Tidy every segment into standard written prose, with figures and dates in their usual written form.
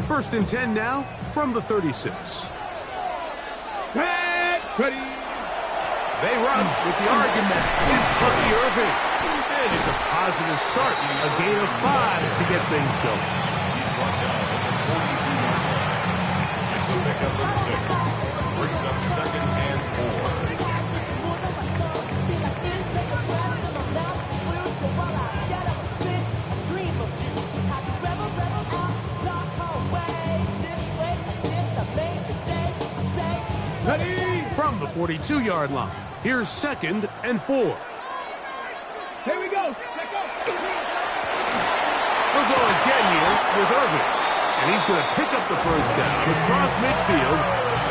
First and 10 now from the 36. Ready. They run with the argument. It's Bucky Irving. And it's a positive start. A gain of 5 to get things going. He's brought down at the 42-yard line. It's a pickup of 6. Brings up 2nd and 4. Ready. From the 42-yard line, here's 2nd and 4. Here we go. Let go. We'll go again here with Irving. And he's going to pick up the first down across midfield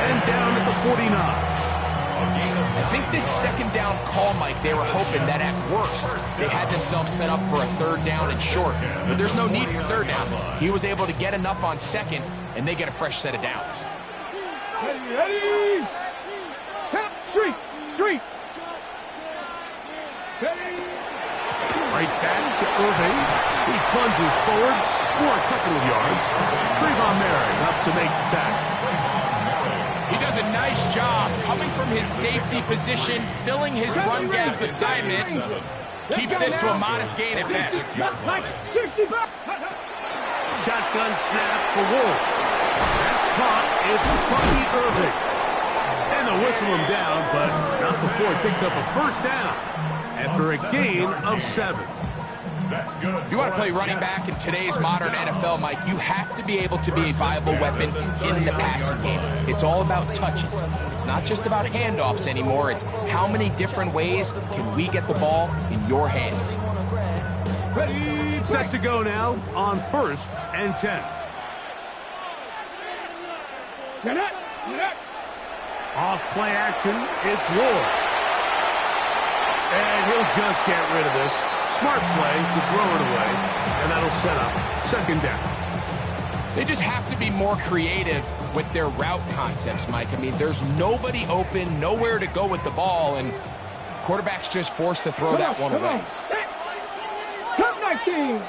and down at the 49. I think this 2nd down call, Mike, they were hoping that at worst they had themselves set up for a 3rd down and short. But there's no need for 3rd down. He was able to get enough on 2nd, and they get a fresh set of downs. Ready. Count. 3. Ready. Right back to Irving. He plunges forward for a couple of yards. Trayvon Merritt up to make the tackle. He does a nice job coming from his safety position, filling his run gap assignment. Keeps this to a modest gain at best. Shotgun snap for Wolf. That's caught. It's Bucky Irving. And they'll whistle him down, but not before he picks up a first down after a gain of 7. That's good. If you want to play running back in today's modern NFL, Mike, you have to be able to be a viable weapon in the passing game. It's all about touches. It's not just about handoffs anymore. It's how many different ways can we get the ball in your hands. Ready, set to go now on 1st and 10. Off play action, it's Ward. And he'll just get rid of this. Smart play to throw it away, and that'll set up 2nd down. They just have to be more creative with their route concepts, Mike. I mean, there's nobody open, nowhere to go with the ball, and quarterback's just forced to throw that one away. Cup 19.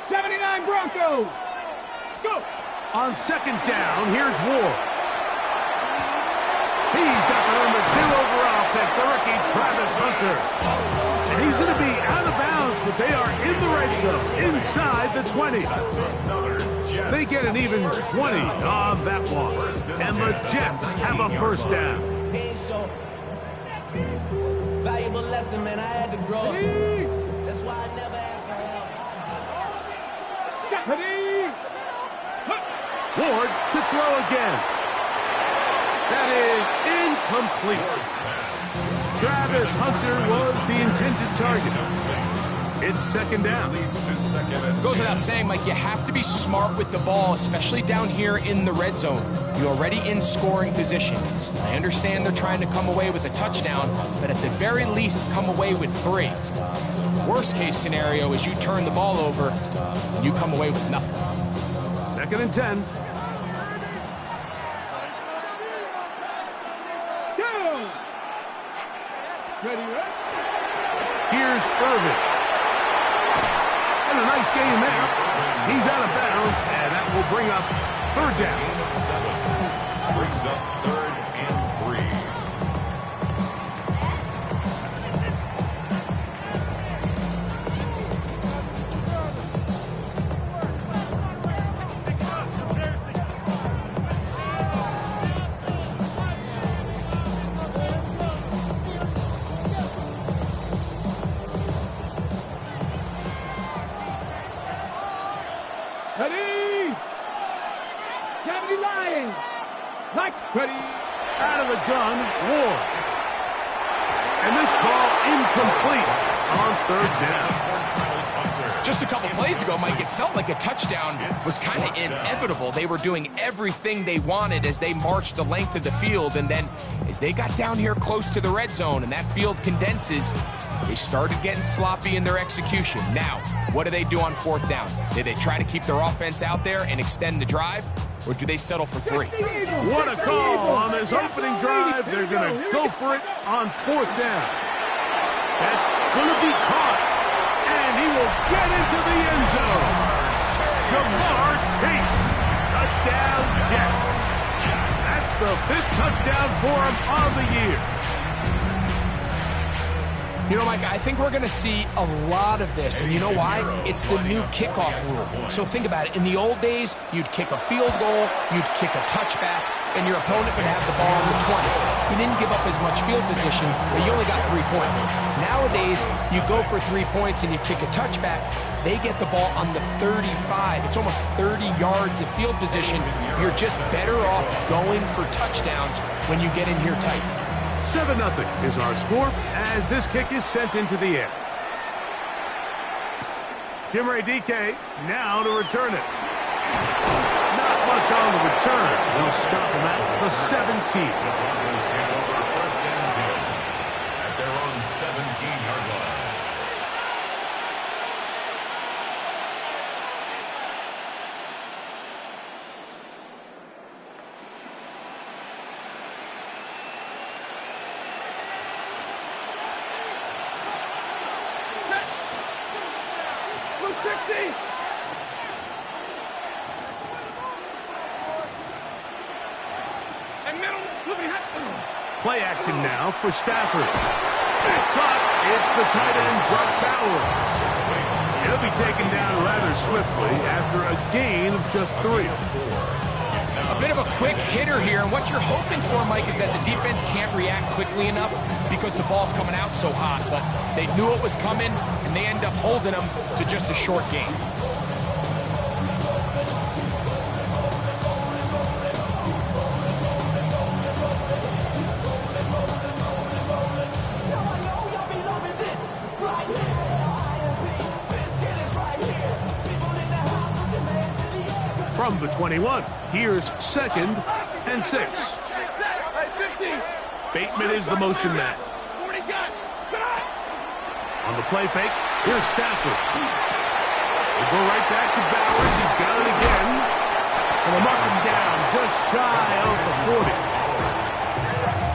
79 Broncos. Let's go. On 2nd down, here's Ward. He's got the number 2 overall pick, the rookie Travis Hunter. And he's going to be out of bounds, but they are in the red zone, inside the 20. They get an even 20 on that one. And the Jets have a first down. Valuable lesson, man. I had to grow up. That's why I never asked for help. Ward to throw again. That is incomplete. Travis Hunter was the intended target. It's 2nd down. Goes without saying, Mike, you have to be smart with the ball, especially down here in the red zone. You're already in scoring position. I understand they're trying to come away with a touchdown, but at the very least, come away with 3. Worst case scenario is you turn the ball over and you come away with nothing. 2nd and 10. Here's Irving. And a nice game there. He's out of bounds, and that will bring up 3rd down. Brings up 3rd and 3. Ready, out of the gun, Ward. And this ball incomplete on 3rd down. Just a couple plays ago, Mike, it felt like a touchdown was kind of inevitable. They were doing everything they wanted as they marched the length of the field, and then as they got down here close to the red zone and that field condenses, they started getting sloppy in their execution. Now, what do they do on 4th down? Did they try to keep their offense out there and extend the drive? Or do they settle for 3? What a call on this opening drive. They're going to go for it on 4th down. That's going to be caught. And he will get into the end zone. Jamar Chase. Touchdown, Jets. That's the 5th touchdown for him on the year. You know, Mike, I think we're going to see a lot of this, and you know why? It's the new kickoff rule. So think about it. In the old days, you'd kick a field goal, you'd kick a touchback, and your opponent would have the ball on the 20. You didn't give up as much field position, but you only got 3 points. Nowadays, you go for 3 points and you kick a touchback. They get the ball on the 35. It's almost 30 yards of field position. You're just better off going for touchdowns when you get in here tight. 7-0 is our score as this kick is sent into the air. Jim Ray DK now to return it. Not much on the return. They'll stop him at the 17. First and 10 at their own 17-yard line. Blue 60. And middle, moving high. Play action now for Stafford. It's caught. It's the tight end, Brock Bowers. He'll be taken down rather swiftly after a gain of just 3. A bit of a quick hitter here, and what you're hoping for, Mike, is that the defense can't react quickly enough because the ball's coming out so hot, but they knew it was coming, and they end up holding them to just a short gain. From the 21, here's 2nd and 6. Bateman is the motion man. On the play fake, here's Stafford. We'll go right back to Bowers. He's got it again. And they'll mark him down just shy of the 40.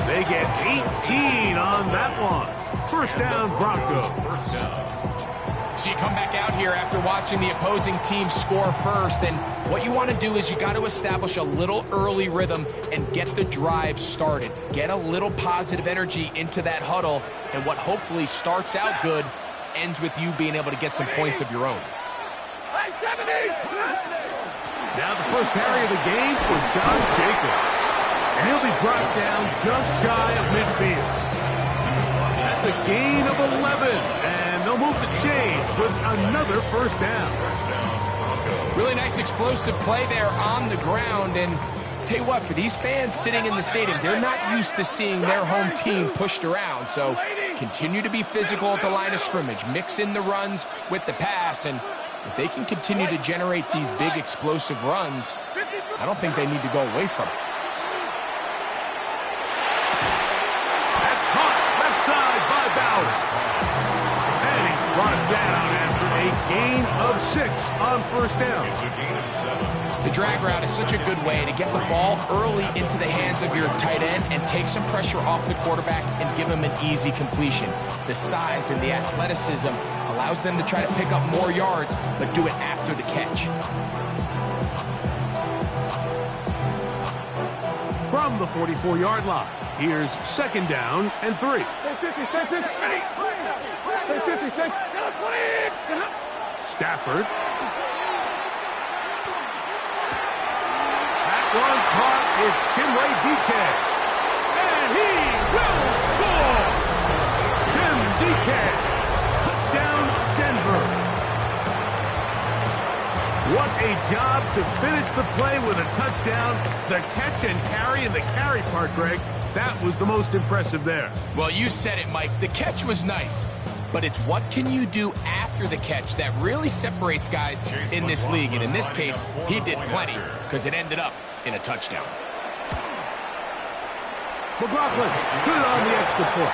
They get 18 on that one. First down, Broncos. First down. So you come back out here after watching the opposing team score first, and what you want to do is you got to establish a little early rhythm and get the drive started. Get a little positive energy into that huddle, and what hopefully starts out good ends with you being able to get some points of your own. Now the first carry of the game for Josh Jacobs. And he'll be brought down just shy of midfield. That's a gain of 11, and they'll move the chains with another first down. Really nice explosive play there on the ground, and tell you what, for these fans sitting in the stadium, they're not used to seeing their home team pushed around, so continue to be physical at the line of scrimmage, mix in the runs with the pass, and if they can continue to generate these big explosive runs, I don't think they need to go away from it. That's caught left side by Bowers. And he's brought down after a gain of 6 on first down. It's a gain of 7. The drag route is such a good way to get the ball early into the hands of your tight end and take some pressure off the quarterback and give him an easy completion. The size and the athleticism allows them to try to pick up more yards, but do it after the catch. From the 44-yard line, here's 2nd down and 3. Stafford. That one caught. It's Jim Ray DK. And he will score. Jim DK. Touchdown, Denver. What a job to finish the play with a touchdown. The catch and carry, and the carry part, Greg, that was the most impressive there. Well, you said it, Mike. The catch was nice, but it's what can you do after the catch that really separates guys in this league. And in this case, he did plenty because it ended up in a touchdown. McLaughlin, good on the extra point.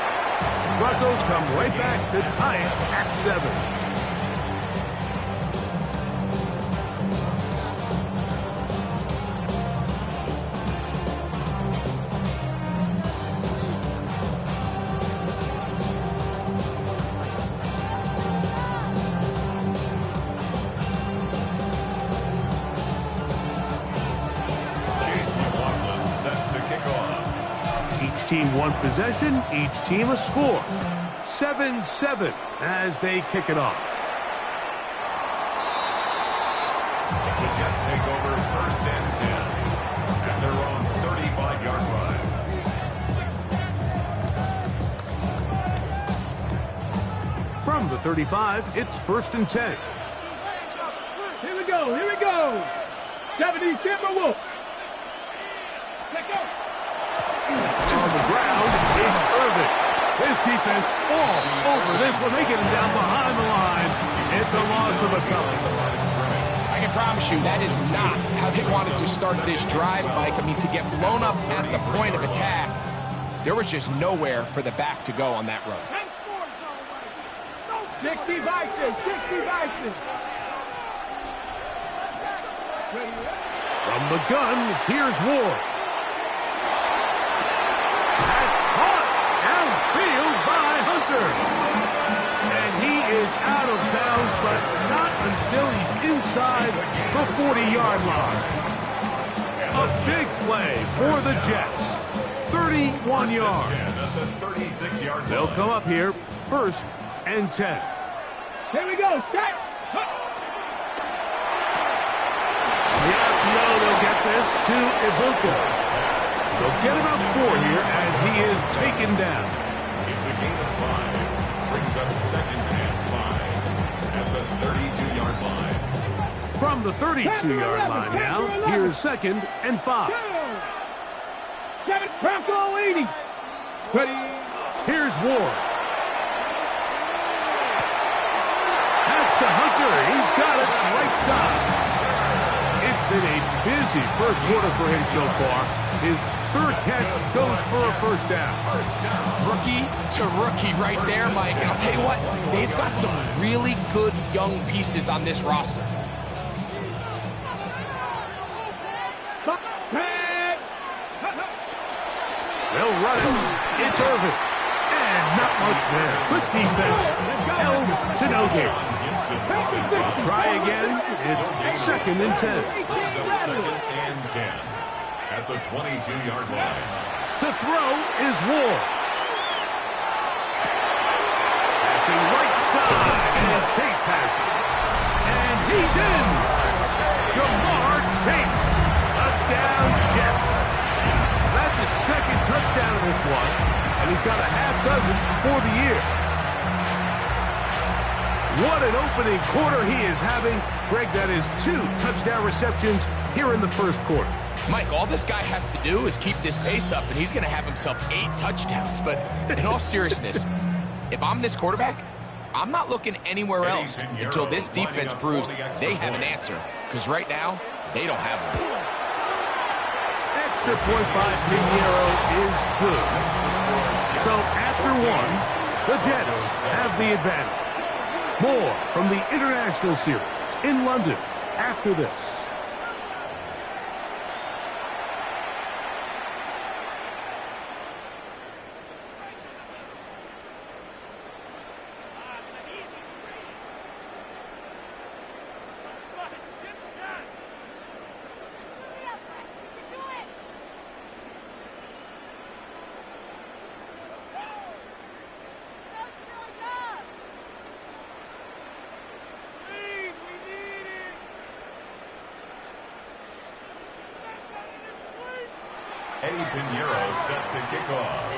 Broncos come right back to tie it at 7. team one possession, each team a score. 7-7 as they kick it off. The Jets take over first and 10 at their own 35-yard line. From the 35, it's first and 10. Here we go, here we go. 70 Timberwolves. Let go. On the ground, it's Irvin. His defense all over this one. They get him down behind the line. It's a loss of a couple. I can promise you that is not how they wanted to start this drive, Mike. I mean, to get blown up at the point of attack, there was just nowhere for the back to go on that run. 60 Vikings, 60 Vikings. From the gun, here's Ward. That's caught outfield by Hunter. And he is out of bounds, but not until he's inside the 40-yard line. A big play for the Jets. 31 yards. They'll come up here first and 10. Here we go, set. They'll get this to Ibuka. They'll get about 4 here as he is taken down. It's a gain of 5. Brings up second and 5 at the 32-yard line. From the 32-yard line now, here's second and 5. 7 Bronco 80. Ready. Here's Ward. That's to Hunter. He's got it right side. It's been a busy first quarter for him so far. His third catch goes for a first down. Rookie to rookie right there, Mike. And I'll tell you what, they've got some really good young pieces on this roster. They'll run it. It's Irvin. And not much there. Good defense. Held to no gain. Try again. It's second and 10. Second and 10 at the 22-yard line. To throw is Ward. Passing right side. And Chase has it. And he's in. Jamar Chase. Touchdown, Jets. That's his second touchdown of this one. And he's got a half dozen for the year. What an opening quarter he is having. Greg, that is 2 touchdown receptions here in the first quarter. Mike, all this guy has to do is keep this pace up, and he's going to have himself 8 touchdowns. But in all seriousness, if I'm this quarterback, I'm not looking anywhere else until this defense proves they have an answer. Because right now, they don't have one. Extra point by Pinheiro is good. So after one, the Jets have the advantage. More from the International Series in London after this. Pinheiro set to kick off.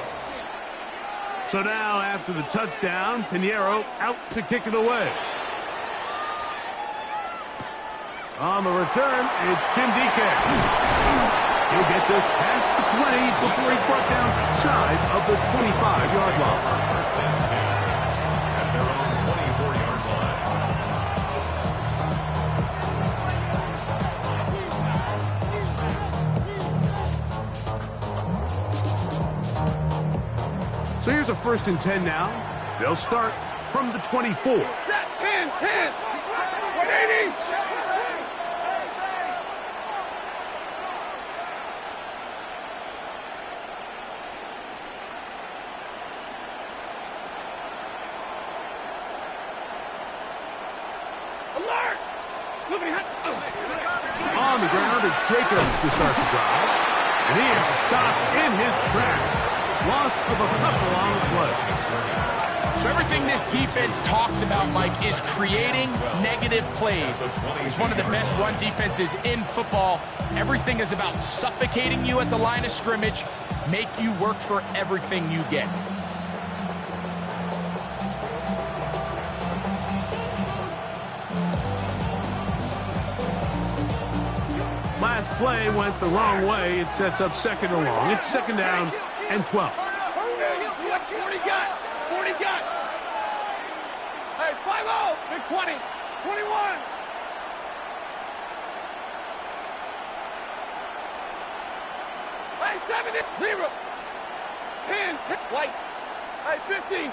So now, after the touchdown, Pinheiro out to kick it away. On the return, it's Chindike. He'll get this past the 20 before he's brought down shy of the 25-yard line. First and 10 at their own 24-yard line. So here's a first and 10 now. They'll start from the 24. 10, 10, 180. Alert! On the ground, it's Jacobs to start the drive. And he is stopped in his tracks. Loss of a couple on the play. So everything this defense talks about, Mike, is creating negative plays. It's one of the best run defenses in football. Everything is about suffocating you at the line of scrimmage, make you work for everything you get. Last play went the wrong way. It sets up second and long. It's second down and 12. 40 got. 40 got. Hey, 5-0. Big 20. 21. Hey, 70. 0. 10. White. Hey, 15.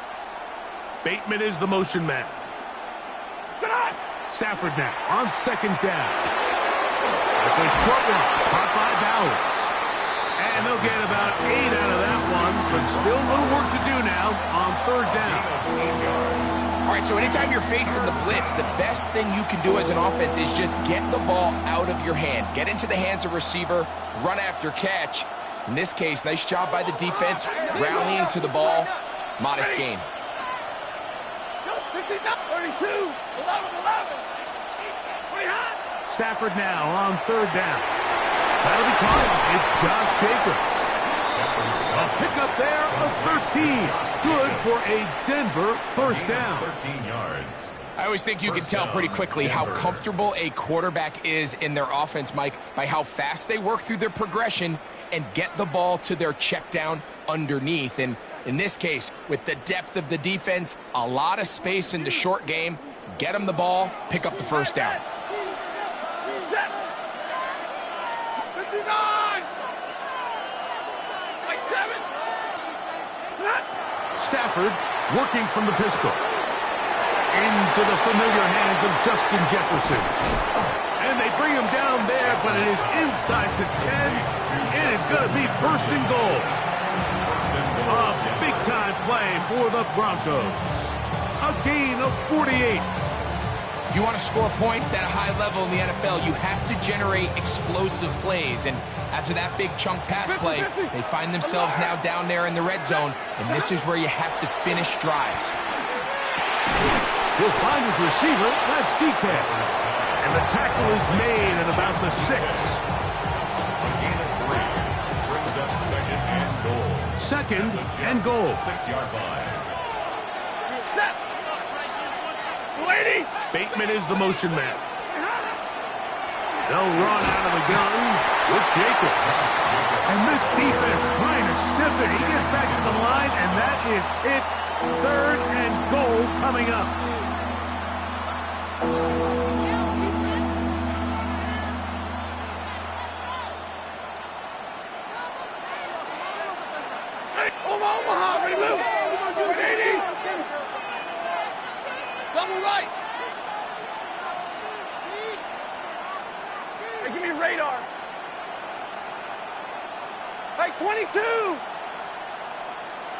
Bateman is the motion man. Stafford now on second down. It's a short one, caught by Bowers. And they'll get about 8 out of that one, but still a little work to do now on third down. All right, so anytime you're facing the blitz, the best thing you can do as an offense is just get the ball out of your hand. Get into the hands of receiver, run after catch. In this case, nice job by the defense, rallying to the ball. Modest gain. 32, 11, 11. Stafford now on third down. That'll be caught. It's Josh Jacobs. A pickup there of 13. Good for a Denver first down. 13 yards. I always think you can tell pretty quickly how comfortable a quarterback is in their offense, Mike, by how fast they work through their progression and get the ball to their check down underneath. And in this case, with the depth of the defense, a lot of space in the short game, get them the ball, pick up the first down. 59. Like 7. Stafford working from the pistol. Into the familiar hands of Justin Jefferson. And they bring him down there, but it is inside the 10. It is going to be first and goal. A big-time play for the Broncos. A gain of 48. If you want to score points at a high level in the NFL, you have to generate explosive plays. And after that big chunk pass play, they find themselves now down there in the red zone, and this is where you have to finish drives. He'll find his receiver. That's DK. And the tackle is made at about the 6. A gain of 3 brings up second and goal. Second and goal. 6-yard line. Set. 80. Bateman is the motion man. They'll run out of the gun with Jacobs. And this defense trying to stiff it. He gets back to the line, and that is it. Third and goal coming up. Omaha, ready, move. 80. Double right. Hey, give me a radar. Hey, 22.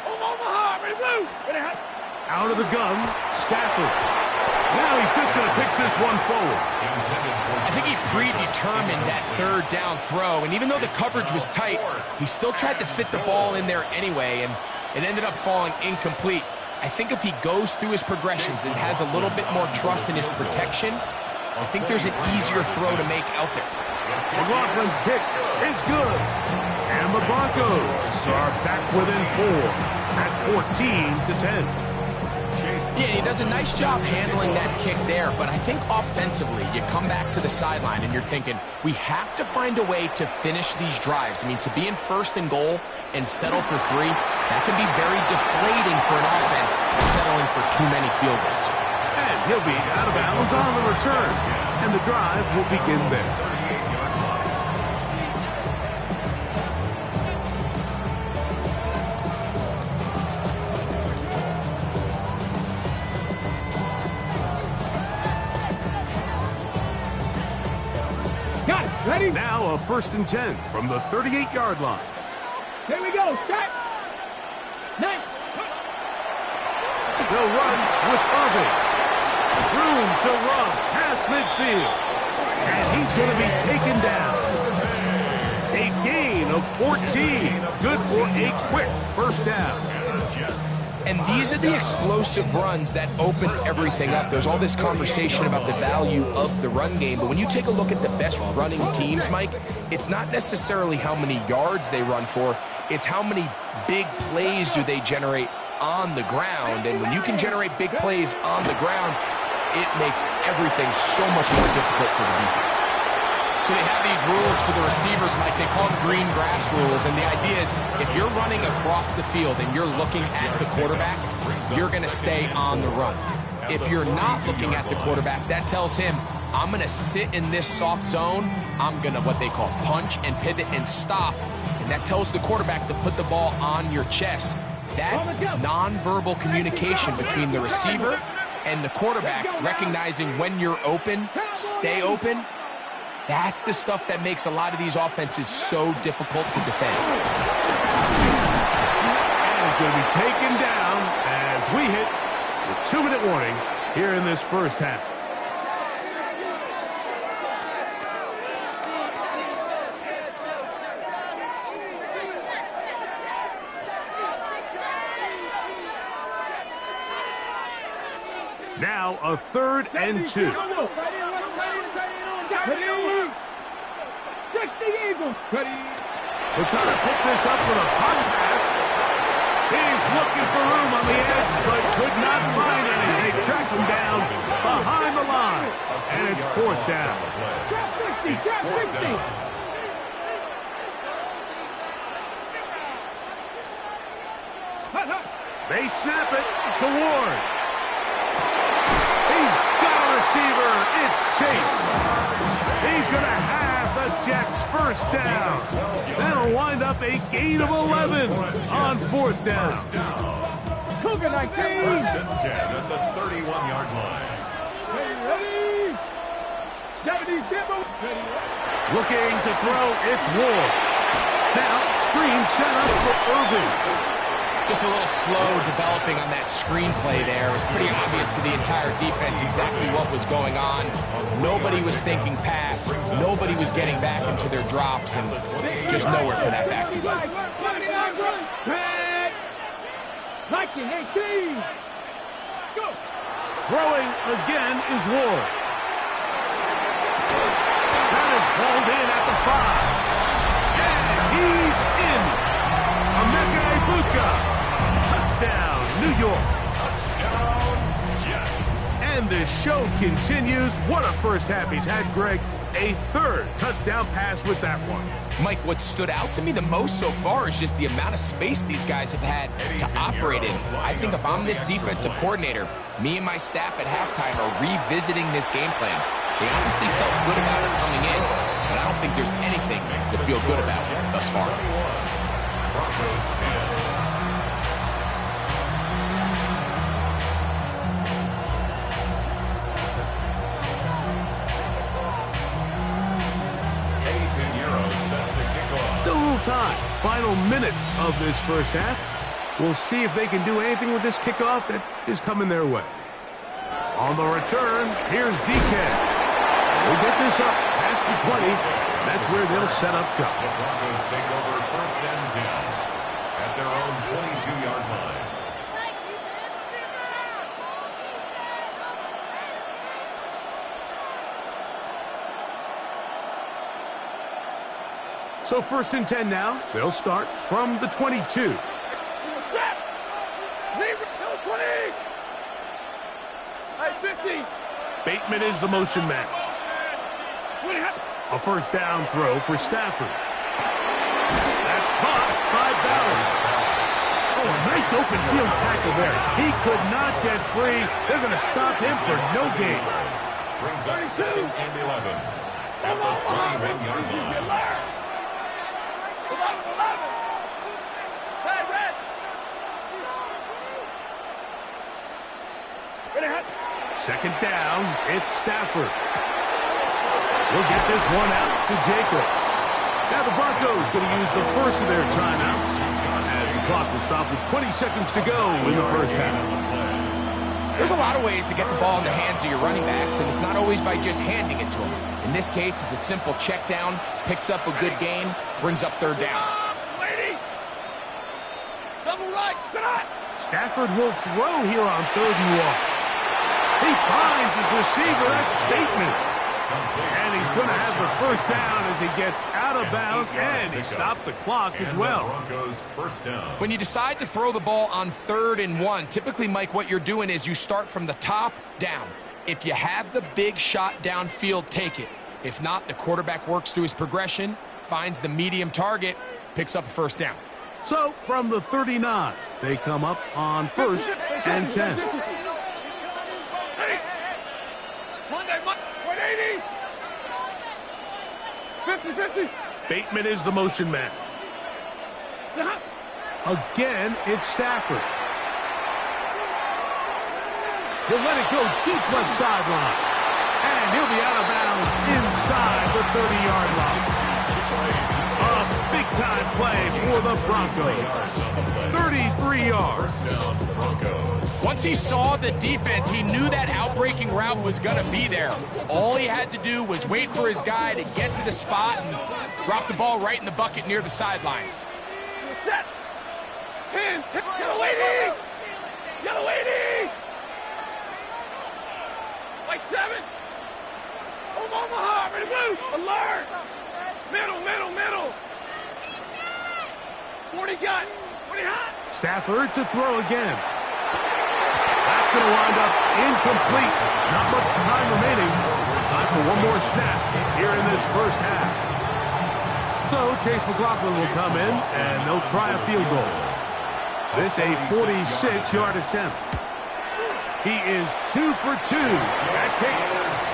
Omaha, ready, move. Out of the gun, Stafford. Now he's just going to pitch this one forward. I think he predetermined that third down throw, and even though the coverage was tight, he still tried to fit the ball in there anyway, and it ended up falling incomplete. I think if he goes through his progressions and has a little bit more trust in his protection, I think there's an easier throw to make out there. McLaughlin's kick is good. And the Broncos are back within 4 at 14-10. Yeah, he does a nice job handling that kick there, but I think offensively, you come back to the sideline and you're thinking, we have to find a way to finish these drives. I mean, to be in first and goal and settle for 3, that can be very deflating for an offense settling for too many field goals. And he'll be out of bounds on the return, and the drive will begin there. Got it. Ready? Now a 1st and 10 from the 38-yard line. Here we go. Start. Nice. They'll run with Irving. Room to run past midfield. And he's going to be taken down. A gain of 14. Good for a quick first down. And these are the explosive runs that open everything up. There's all this conversation about the value of the run game, but when you take a look at the best running teams, Mike, it's not necessarily how many yards they run for, it's how many big plays do they generate on the ground. And when you can generate big plays on the ground, it makes everything so much more difficult for the defense. So they have these rules for the receivers, Mike. They call them green grass rules. And the idea is if you're running across the field and you're looking at the quarterback, you're going to stay on the run. If you're not looking at the quarterback, that tells him, I'm going to sit in this soft zone. I'm going to what they call punch and pivot and stop. And that tells the quarterback to put the ball on your chest. That nonverbal communication between the receiver and the quarterback, recognizing when you're open, stay open, that's the stuff that makes a lot of these offenses so difficult to defend. And it's going to be taken down as we hit the 2-minute warning here in this first half. Now a 3rd and 2. We're trying to pick this up with a hot pass. He's looking for room on the edge, but could not find any. They track him down behind the line, and it's 4th down. They snap it to Ward. He's got a receiver. It's Chase. He's going to have the Jets first down. That'll wind up a gain of 11 on 4th down. Cougar 19. First and 10 at the 31-yard line. Ready? 77. Looking to throw, it's Ward. Now, screen set up for Irving. Just a little slow developing on that screenplay there. It was pretty obvious to the entire defense exactly what was going on. Nobody was thinking pass. Nobody was getting back into their drops, and just nowhere for that back to go. Throwing again is Ward. That is hauled in at the 5. And he's in. Emeka Egbuka. Touchdown, New York. Touchdown, Jets. And the show continues. What a first half he's had, Greg. A 3rd touchdown pass with that one. Mike, what stood out to me the most so far is just the amount of space these guys have had to operate in. I think if I'm this defensive coordinator, me and my staff at halftime are revisiting this game plan. They obviously felt good about it coming in, but I don't think there's anything to feel good about thus far. Broncos 10. Still a little time. Final minute of this first half. We'll see if they can do anything with this kickoff that is coming their way. On the return, here's DK. We'll get this up past the 20. That's where they'll set up shop. The Broncos take over 1st and 10 at their own 22-yard line. So 1st and 10 now. They'll start from the 22. Bateman is the motion man. A 1st down throw for Stafford. That's caught by Ballard. Oh, a nice open field tackle there. He could not get free. They're going to stop him for no gain. Brings up 2nd and 11 at the 21-yard line. Second down, it's Stafford. We'll get this one out to Jacobs. Now the Broncos going to use the first of their timeouts as the clock will stop with 20 seconds to go in the first half. There's a lot of ways to get the ball in the hands of your running backs, and it's not always by just handing it to them. In this case, it's a simple check down, picks up a good gain, brings up third down. Double right. Stafford will throw here on 3rd and 1. He finds his receiver. That's Bateman. And he's going to have the first down as he gets out of bounds, and he stopped the clock as well. When you decide to throw the ball on 3rd and 1, typically, Mike, what you're doing is you start from the top down. If you have the big shot downfield, take it. If not, the quarterback works through his progression, finds the medium target, picks up a first down. So from the 39, they come up on 1st and 10. Monday, 180. 50-50. Bateman is the motion man. Again, it's Stafford. He'll let it go deep left sideline. And he'll be out of bounds inside the 30-yard line. A big-time play for the Broncos. 33 yards. Once he saw the defense, he knew that outbreaking route was going to be there. All he had to do was wait for his guy to get to the spot and drop the ball right in the bucket near the sideline. Set. Pin. Yellow 80. Yellow 80. White 7. Omaha. Ready blue. Alert. Middle. 40 gun. 20 hot. Stafford to throw again. That's going to wind up incomplete. Not much time remaining. Time for one more snap here in this first half. So Chase McLaughlin will come in, and they'll try a field goal. This a 46-yard attempt. He is 2 for 2. That kick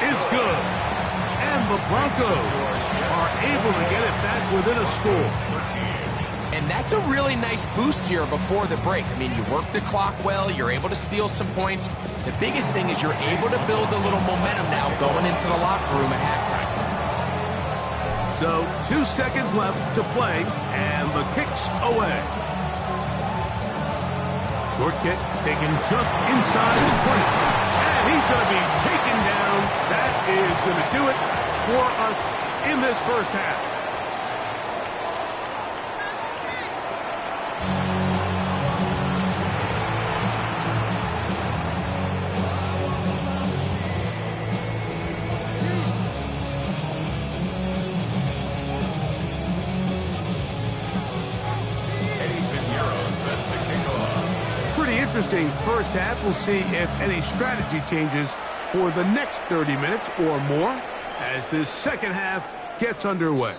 is good. And the Broncos are able to get it back within a score. And that's a really nice boost here before the break. I mean, you work the clock well, you're able to steal some points. The biggest thing is you're able to build a little momentum now going into the locker room at halftime. So 2 seconds left to play, and the kick's away. Short kick taken just inside the 20. And he's going to be taken down. That is going to do it for us in this first half. Interesting first half. We'll see if any strategy changes for the next 30 minutes or more as this second half gets underway.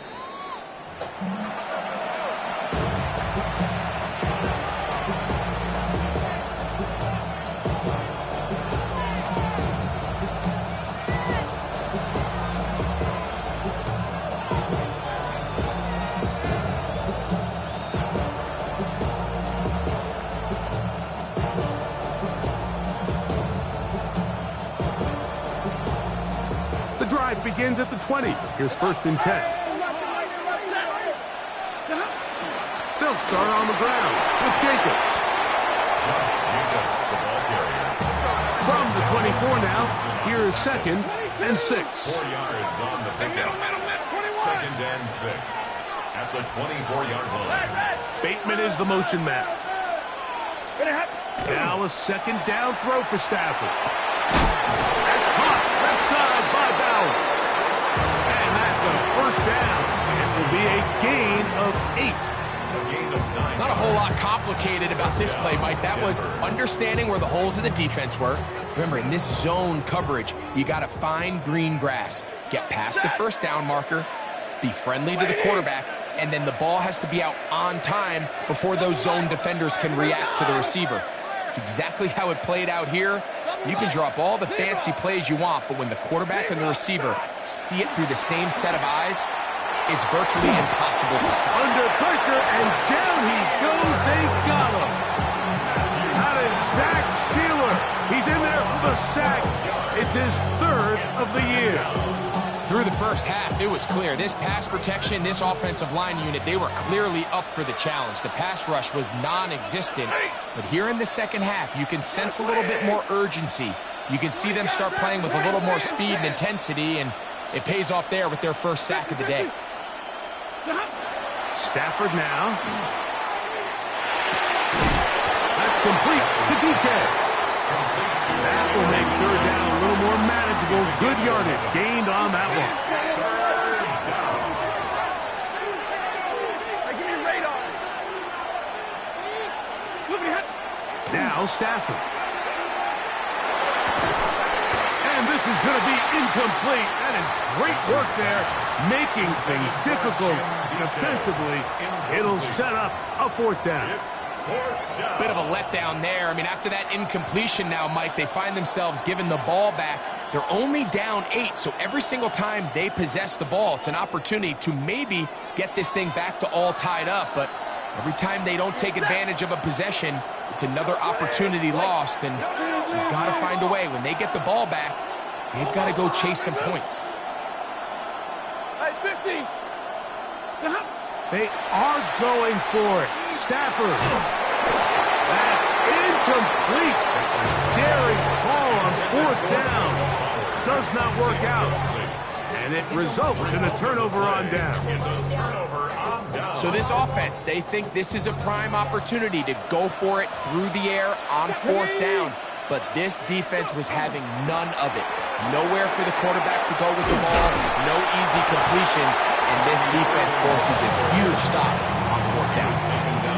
Begins at the 20. Here's 1st and 10. They'll start on the ground with Jacobs. From the 24 now, here's 2nd and 6. 4 yards on the pickup. 2nd and 6 at the 24-yard line. Bateman is the motion man. Now a 2nd down throw for Stafford. That's caught left side by Bayo. And that's a first down. It will be a gain of 8. Not a whole lot complicated about this play, Mike. That was understanding where the holes of the defense were. Remember, in this zone coverage, you got to find green grass. Get past the first down marker, be friendly to the quarterback, and then the ball has to be out on time before those zone defenders can react to the receiver. It's exactly how it played out here. You can draw up all the fancy plays you want, but when the quarterback and the receiver see it through the same set of eyes, it's virtually impossible to stop. Under pressure, and down he goes. They got him. Out of Zach Sealer. He's in there for the sack. It's his 3rd of the year. Through the first half, it was clear. This pass protection, this offensive line unit, they were clearly up for the challenge. The pass rush was non-existent. But here in the second half, you can sense a little bit more urgency. You can see them start playing with a little more speed and intensity, and it pays off there with their first sack of the day. Stafford now. That's complete to DK. That will make third down a little more manageable. Good yardage gained on that one. Now Stafford. And this is going to be incomplete. That is great work there, making things difficult defensively. It'll set up a fourth down. Bit of a letdown there. I mean, after that incompletion now, Mike, they find themselves giving the ball back. They're only down 8, so every single time they possess the ball, it's an opportunity to maybe get this thing back to all tied up. But every time they don't take advantage of a possession, it's another opportunity lost. And they've got to find a way. When they get the ball back, they've got to go chase some points. Hey, 50. They are going for it. Stafford. That's incomplete. Daring ball on fourth down. Does not work out. And it results in a turnover on down. So this offense, they think this is a prime opportunity to go for it through the air on fourth down. But this defense was having none of it. Nowhere for the quarterback to go with the ball. No easy completions. And this defense forces a huge stop on fourth down.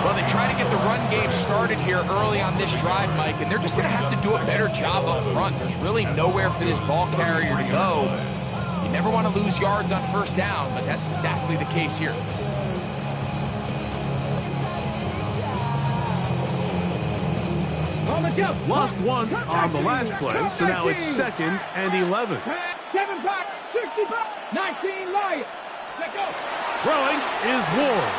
Well, they try to get the run game started here early on this drive, Mike, and they're just going to have to do a better job up front. There's really nowhere for this ball carrier to go. You never want to lose yards on first down, but that's exactly the case here. Lost one on the last play, so now it's 2nd and 11. 7 back, 60 back, 19 Lions. Let go. Throwing is Ward.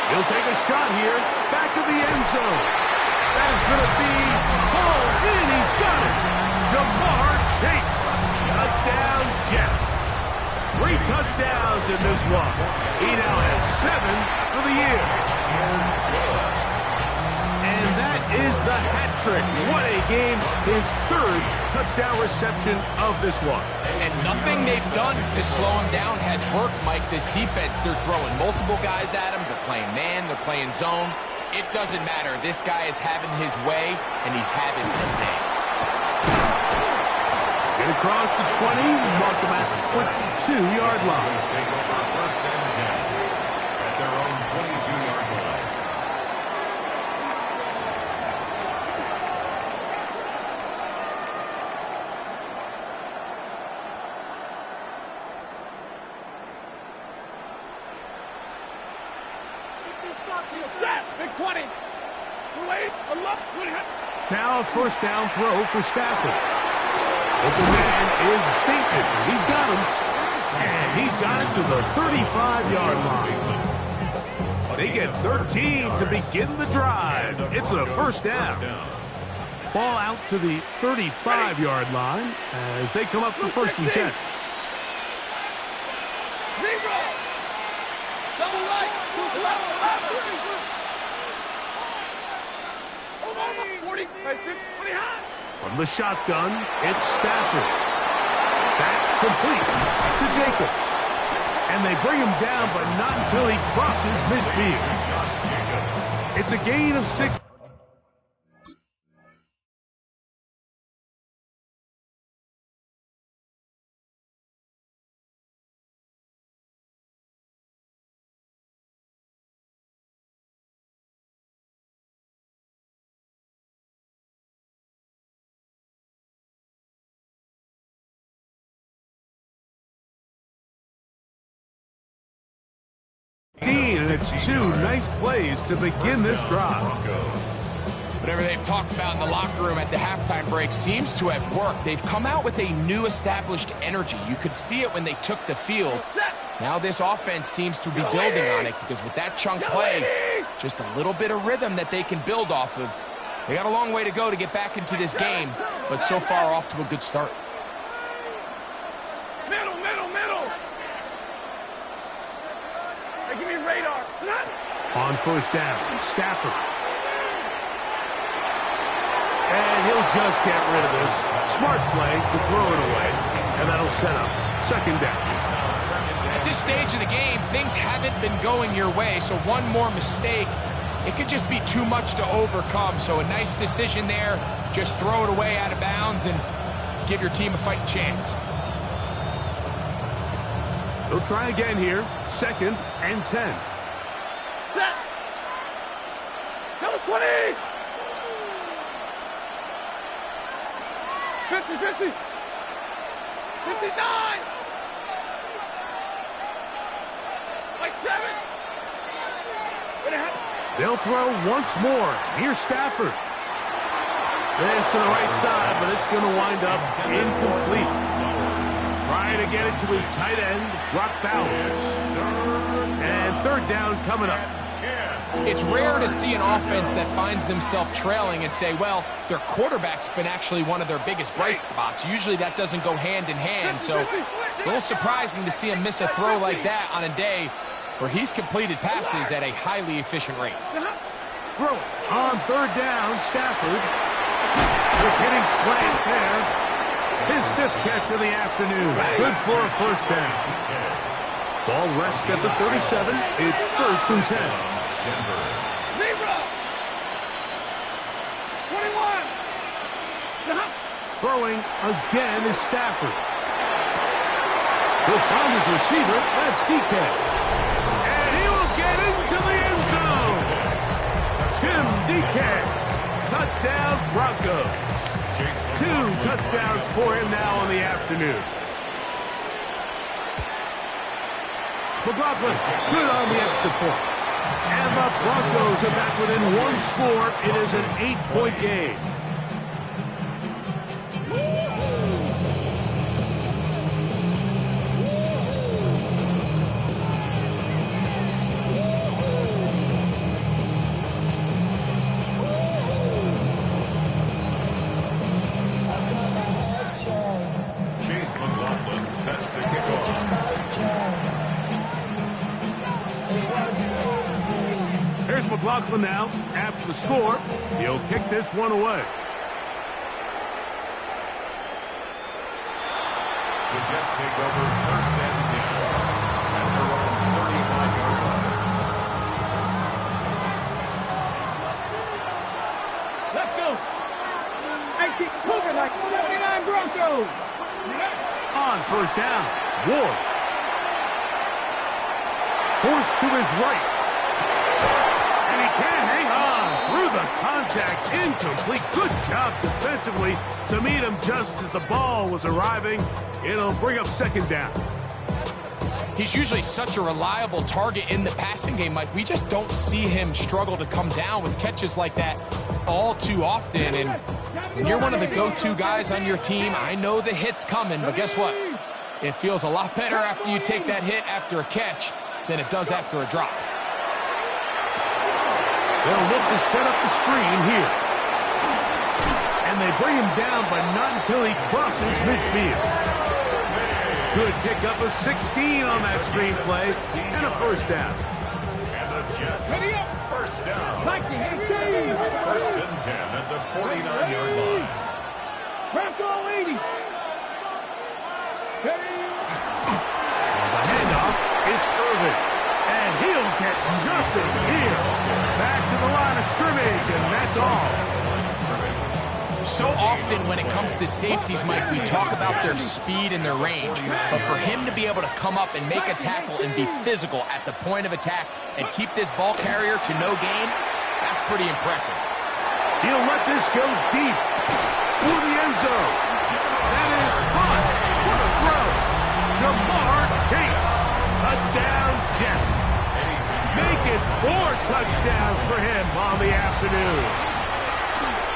He'll take a shot here, back to the end zone. That is going to be hauled in. He's got it. Jamar Chase. Touchdown, Jets. 3 touchdowns in this one. He now has 7 for the year. And that is the hat trick. What a game. His 3rd touchdown reception of this one. And nothing they've done to slow him down has worked, Mike. This defense, they're throwing multiple guys at him. They're playing man, they're playing zone. It doesn't matter. This guy is having his way, and he's having the day. Get across the 20, mark them at the 22-yard line. Take over 1st and 10 at their own 22-yard line. Now a first down throw for Stafford. Open man is Bateman. He's got him. And he's got it to the 35-yard line. They get 13 to begin the drive. It's a first down. Ball out to the 35-yard line as they come up for 1st and 10. Double right. From the shotgun, it's Stafford. Back complete to Jacobs. And they bring him down, but not until he crosses midfield. It's a gain of 6. And it's 2 nice plays to begin this drive. Whatever they've talked about in the locker room at the halftime break seems to have worked. They've come out with a new established energy. You could see it when they took the field. Now this offense seems to be building on it because with that chunk play, just a little bit of rhythm that they can build off of. They got a long way to go to get back into this game, but so far off to a good start. Middle. On first down, Stafford. And he'll just get rid of this. Smart play to throw it away. And that'll set up second down. At this stage of the game, things haven't been going your way, so one more mistake, it could just be too much to overcome. So a nice decision there. Just throw it away out of bounds and give your team a fighting chance. He'll try again here. Second and 10. Set. Number 20. 50, 50. 59. Like 7. They'll throw once more. Here's Stafford. This to the right side, but it's going to wind up incomplete. Trying to get it to his tight end, Brock Bowers. And third down coming up. It's rare to see an offense that finds themselves trailing and say, well, their quarterback's been actually one of their biggest bright spots. Usually that doesn't go hand in hand, so it's a little surprising to see him miss a throw like that on a day where he's completed passes at a highly efficient rate. Throw on third down, Stafford. With hitting slant there. His fifth catch of the afternoon. Good for a first down. Ball rests at the 37. It's first and 10. Libra. 21. Throwing again is Stafford. He'll find his receiver. That's DK. And he will get into the end zone. Tim DK. Touchdown Broncos. 2 touchdowns for him now on the afternoon. McLaughlin, good on the extra point. And the Broncos are back within one score. It is an 8-point game. Here's McLaughlin now. After the score, he'll kick this one away. The Jets take over first and 10 at their own 35-yard line. Let's go. And keep moving like 79 Broncos. On first down, Ward. Forced to his right. And he can't hang on through the contact. Incomplete. Good job defensively to meet him just as the ball was arriving. It'll bring up second down. He's usually such a reliable target in the passing game, Mike. We just don't see him struggle to come down with catches like that all too often. And when you're one of the go-to guys on your team, I know the hit's coming, but guess what? It feels a lot better after you take that hit after a catch than it does after a drop. They'll look to set up the screen here. And they bring him down, but not until he crosses midfield. Good pickup of 16 on that screen play, and a first down. And the Jets, first down. Like the 18. First and 10 at the 49-yard line. Bronco 80. The handoff, it's Irvin. And he'll get nothing here. Back to the line of scrimmage, and that's all. So often when it comes to safeties, Mike, we talk about their speed and their range. But for him to be able to come up and make a tackle and be physical at the point of attack and keep this ball carrier to no gain, that's pretty impressive. He'll let this go deep for the end zone. That is fun. What a throw. Jamar Chase. Touchdown, Jets. Make it 4 touchdowns for him on the afternoon.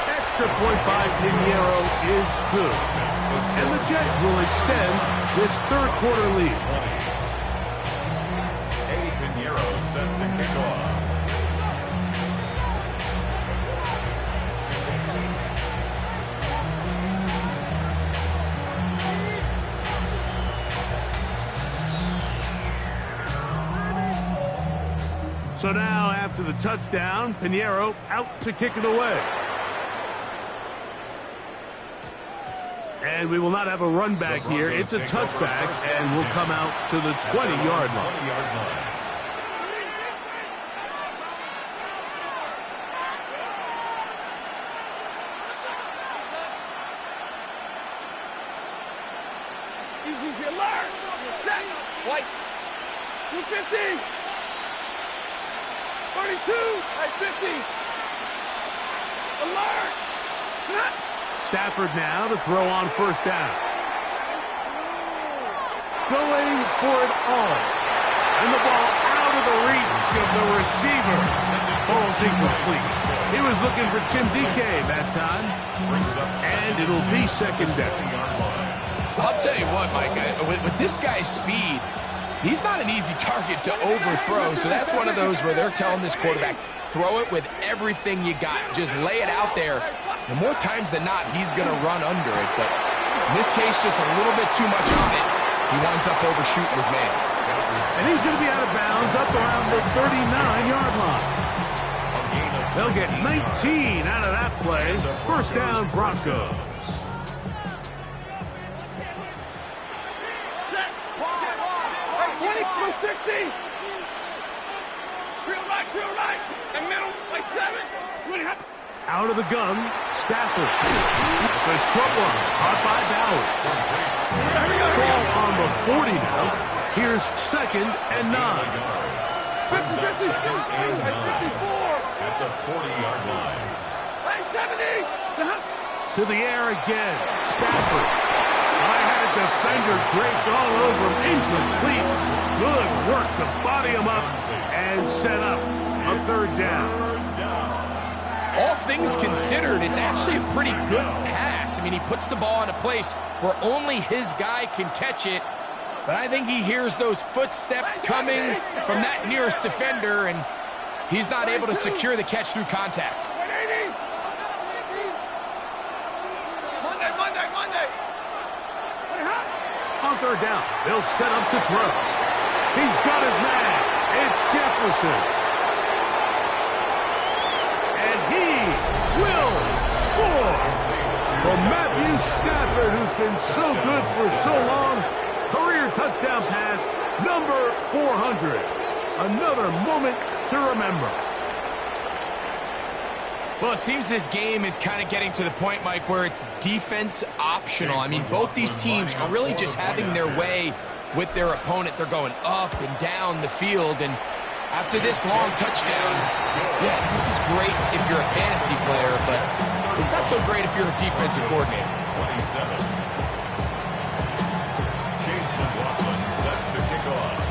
Extra point by Pinheiro is good. And the Jets will extend this third quarter lead. Eddie Pinheiro set to kick off. So now, after the touchdown, Pinheiro out to kick it away. And we will not have a run back here. It's a touchback, and we'll come out to the 20-yard line. Easy, alert! Set! White! 250! 32! At 50! Alert! Stafford now to throw on first down. Going for it all. And the ball out of the reach of the receiver. Falls incomplete. He was looking for Chindike that time. And it'll be second down. I'll tell you what, Mike, with this guy's speed, he's not an easy target to overthrow. So that's one of those where they're telling this quarterback, throw it with everything you got. Just lay it out there. And more times than not, he's going to run under it. But in this case, just a little bit too much on it. He winds up overshooting his man. And he's going to be out of bounds up around the 39-yard line. They'll get 19 out of that play. First down, Broncos. Drill right, and middle, like 7. Out of the gun, Stafford. It's a short one, caught by Bowers. Ball on the 40 now. Here's second and 9. 50, 54. At the 40-yard line. 70. To the air again, Stafford. I had a defender draped all over him, incomplete. Good work to body him up and set up a third down. All things considered, it's actually a pretty good pass. I mean, he puts the ball in a place where only his guy can catch it. But I think he hears those footsteps coming from that nearest defender, and he's not able to secure the catch through contact. Monday. On third down, they'll set up to throw. He's got his man. It's Jefferson. And he will score. For Matthew Stafford, who's been so good for so long. Career touchdown pass, number 400. Another moment to remember. Well, it seems this game is kind of getting to the point, Mike, where it's defense optional. I mean, both these teams are really just having their way with their opponent. They're going up and down the field, and after this long touchdown, yes, this is great if you're a fantasy player, but it's not so great if you're a defensive coordinator. 27. Chase McLaughlin set to kick off.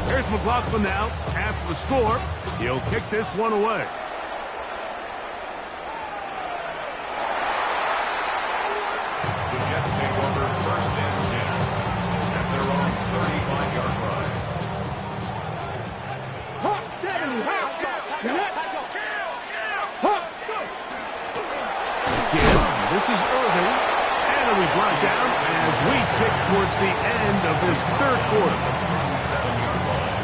Here's McLaughlin now. After the score, he'll kick this one away. The Jets take over first and 10 at their own 35-yard line. This is Irving, and it'll be brought down as we tick towards the end of this third quarter. 7-yard line.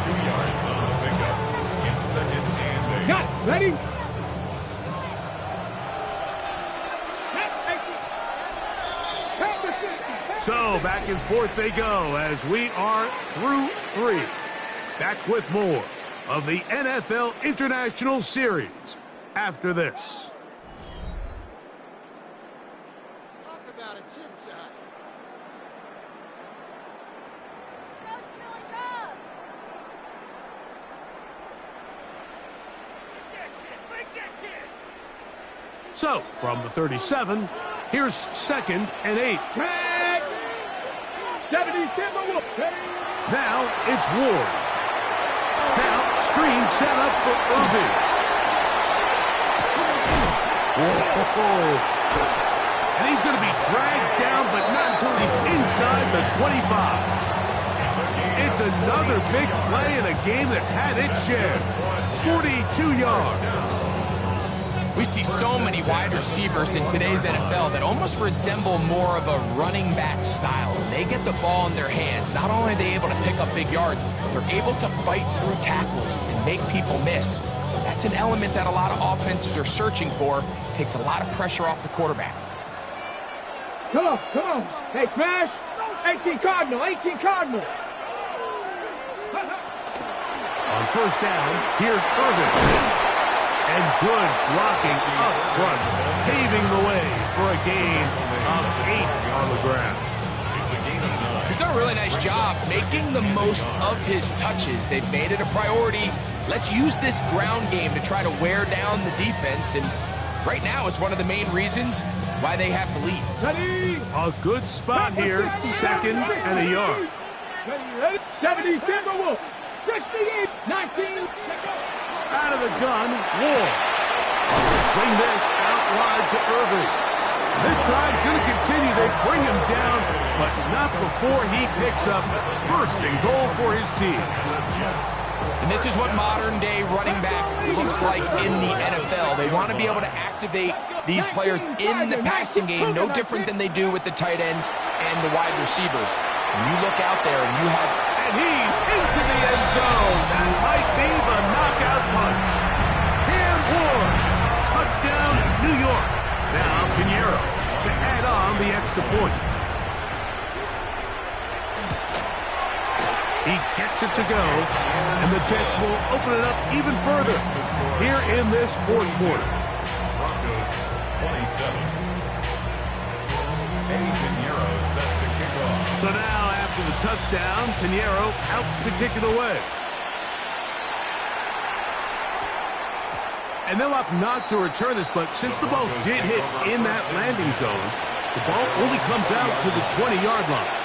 2 yards on the pickup. It's second and 8. Got ready. So back and forth they go as we are through 3. Back with more of the NFL International Series after this. Talk about a chip shot. So from the 37, here's second and 8. Now it's Ward. Now screen set up for Irving. Whoa. And he's going to be dragged down, but not until he's inside the 25. It's another big play in a game that's had its share. 42 yards. We see so many wide receivers in today's NFL that almost resemble more of a running back style. When they get the ball in their hands, not only are they able to pick up big yards, they're able to fight through tackles and make people miss. That's an element that a lot of offenses are searching for. Takes a lot of pressure off the quarterback. Come on, come on. Hey, smash. 18 Cardinal, 18 Cardinal. On first down, here's Irvin. And good blocking up front, paving the way for a gain of 8 on the ground. He's done a really nice job making the most of his touches. They've made it a priority. Let's use this ground game to try to wear down the defense. And right now, it's one of the main reasons why they have the lead. A good spot here, 2nd and a yard. 70 Timberwolves, 68, 19. Out of the gun, Ward. Swing this out wide to Irving. This drive's going to continue. They bring him down, but not before he picks up first and goal for his team. And this is what modern-day running back looks like in the NFL. They want to be able to activate these players in the passing game, no different than they do with the tight ends and the wide receivers. When you look out there and you have... And he's into the end zone. That might be the knockout punch. Cam Ward. Touchdown, New York. Now Pinheiro to add on the extra point. He gets it to go, and the Jets will open it up even further here in this fourth quarter. Broncos 27. Pinheiro set to kick off. So now, after the touchdown, Pinheiro out to kick it away. And they'll opt not to return this, but since the ball did hit in that landing zone, the ball only comes out to the 20-yard line.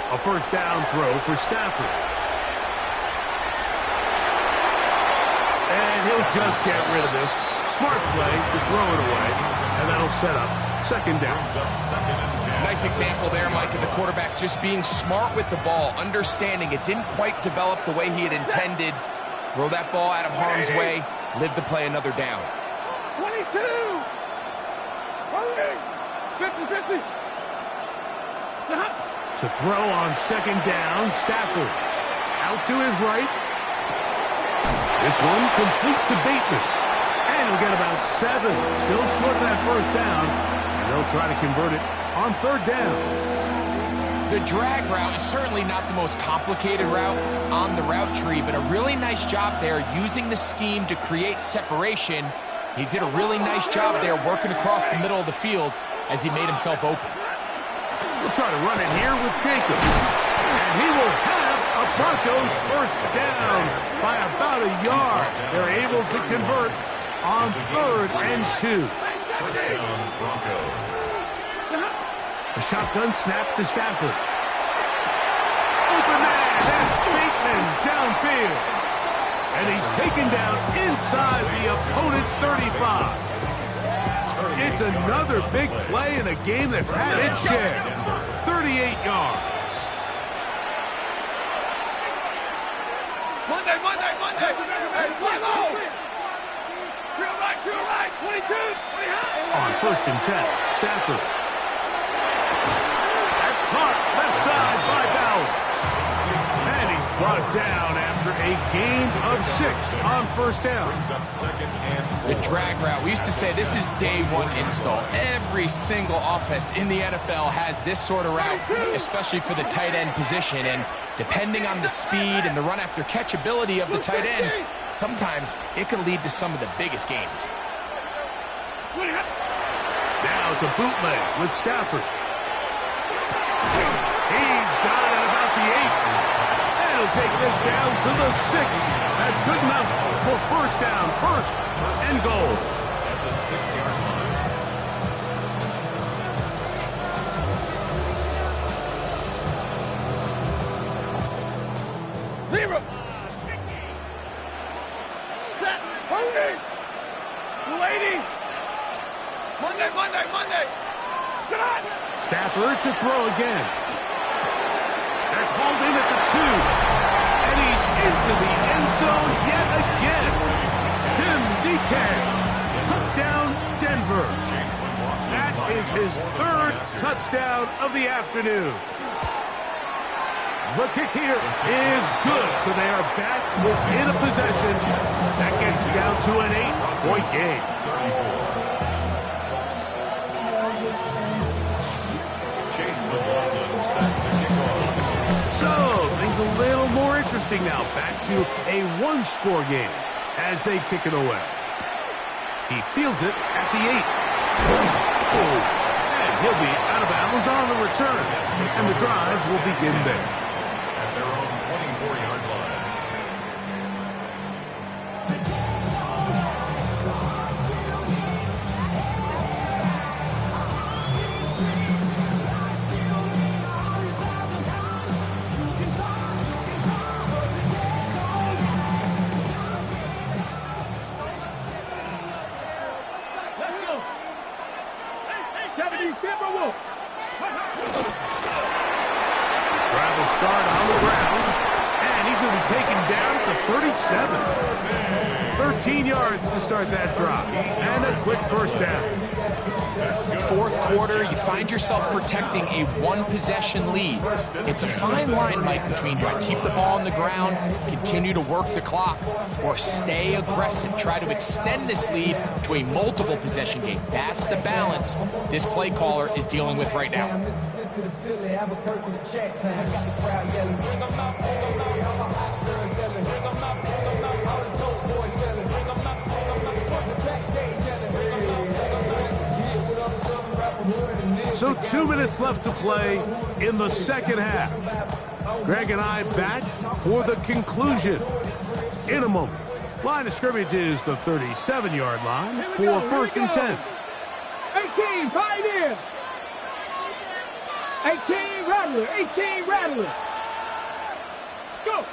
A first down throw for Stafford. And he'll just get rid of this. Smart play to throw it away, and that'll set up 2nd down. Nice example there, Mike, of the quarterback just being smart with the ball, understanding it didn't quite develop the way he had intended. Throw that ball out of harm's way, live to play another down. 22! 50-50! To throw on 2nd down, Stafford. Out to his right. This one complete to Bateman. And he'll get about 7. Still short of that first down. And they'll try to convert it on 3rd down. The drag route is certainly not the most complicated route on the route tree, but a really nice job there using the scheme to create separation. He did a really nice job there working across the middle of the field as he made himself open. We'll try to run it here with Jacobs. And he will have a Broncos first down by about a yard. They're able to convert on 3rd and 2. First down, Broncos. A shotgun snap to Stafford. Open man, that's Bateman downfield. And he's taken down inside the opponent's 35. It's another big play in a game that's had its share. 38 yards. Monday! Hey, drill right, 22! On 1st and 10, Stafford. That's caught left side by Bowers. And he's brought down after a gain of 6 on 1st down. The drag route. We used to say this is day one install. Every single offense in the NFL has this sort of route, especially for the tight end position. And depending on the speed and the run after catch ability of the tight end, sometimes it can lead to some of the biggest gains. Now it's a bootleg with Stafford. He's got it at about the 8. And he'll take this down to the 6. That's good enough for first down, first and goal. At the 6-yard line. Zero. Set. Hurry. 280. Monday. Tonight. Stafford to throw again. That's hauled in at the 2. And he's into the end zone yet again. Jim DK. Touchdown, Denver. That is his 3rd touchdown of the afternoon. The kick here is good, so they are back within a possession. That gets down to an 8-point game. Chase McLaughlin set to kick off. So, things a little more interesting now. Back to a 1-score game as they kick it away. He fields it at the 8. And he'll be out of bounds on the return. And the drive will begin there. At their own 24-yard line. Travel start on the ground, and he's going to be taken down at the 37. 13 yards to start that drive, and a quick first down. Fourth quarter, you find yourself protecting a 1-possession lead. It's a fine line, Mike, between do I keep the ball on the ground, continue to work the clock, or stay aggressive, try to extend this lead to a multiple possession game. That's the balance this play caller is dealing with right now. So 2 minutes left to play in the second half. Greg and I back for the conclusion in a moment. Line of scrimmage is the 37-yard line for first and 10. 18, Pioneer. 18, Rattler. 18, Rattler. Let's go.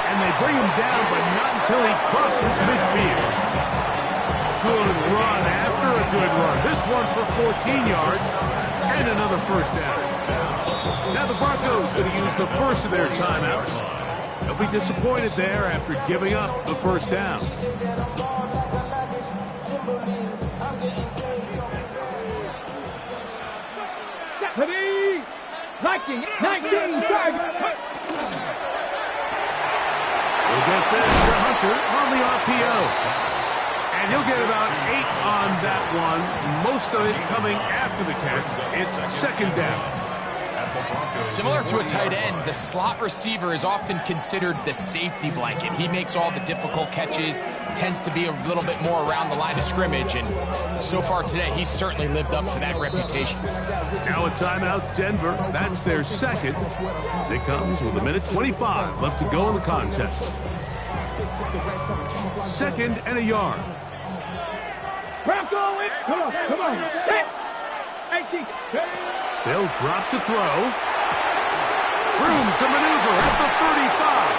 And they bring him down, but not until he crosses midfield. Good run after a good run. This one for 14 yards and another first down. Now the Broncos going to use the first of their timeouts. They'll be disappointed there after giving up the first down. Stephanie! 19 targets. We'll get this to Hunter on the RPO. And he'll get about 8 on that one. Most of it coming after the catch. It's second down. Similar to a tight end, the slot receiver is often considered the safety blanket. He makes all the difficult catches, tends to be a little bit more around the line of scrimmage, and so far today, he's certainly lived up to that reputation. Now a timeout, Denver. That's their second. As it comes with 1:25 left to go in the contest. Second and a yard. Bronco in. Come on. Set. 18. They'll drop to throw. Room to maneuver at the 35.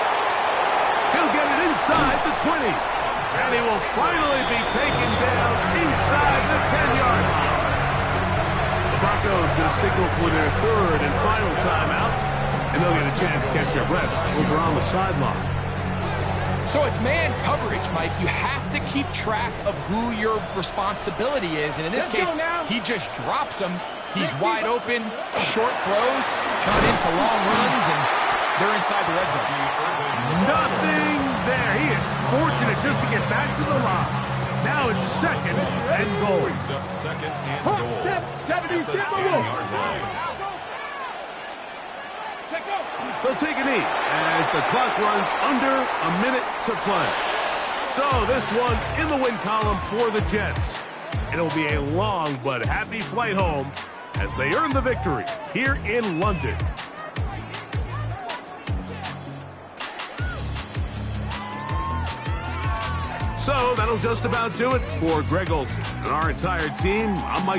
He'll get it inside the 20. And he will finally be taken down inside the 10-yard line. The Broncos going to signal for their third and final timeout. And they'll get a chance to catch their breath over on the sideline. So it's man coverage, Mike. You have to keep track of who your responsibility is. And in this case, he just drops him. He's wide open, short throws, turn into long runs, and they're inside the red zone. Nothing there. He is fortunate just to get back to the line. Now it's second and goal. Brings up second and goal. At the 10-yard line. They'll take a knee as the clock runs under a minute to play. So this one in the win column for the Jets. It'll be a long but happy flight home as they earn the victory here in London. So that'll just about do it for Greg Olson and our entire team. I'm Mike.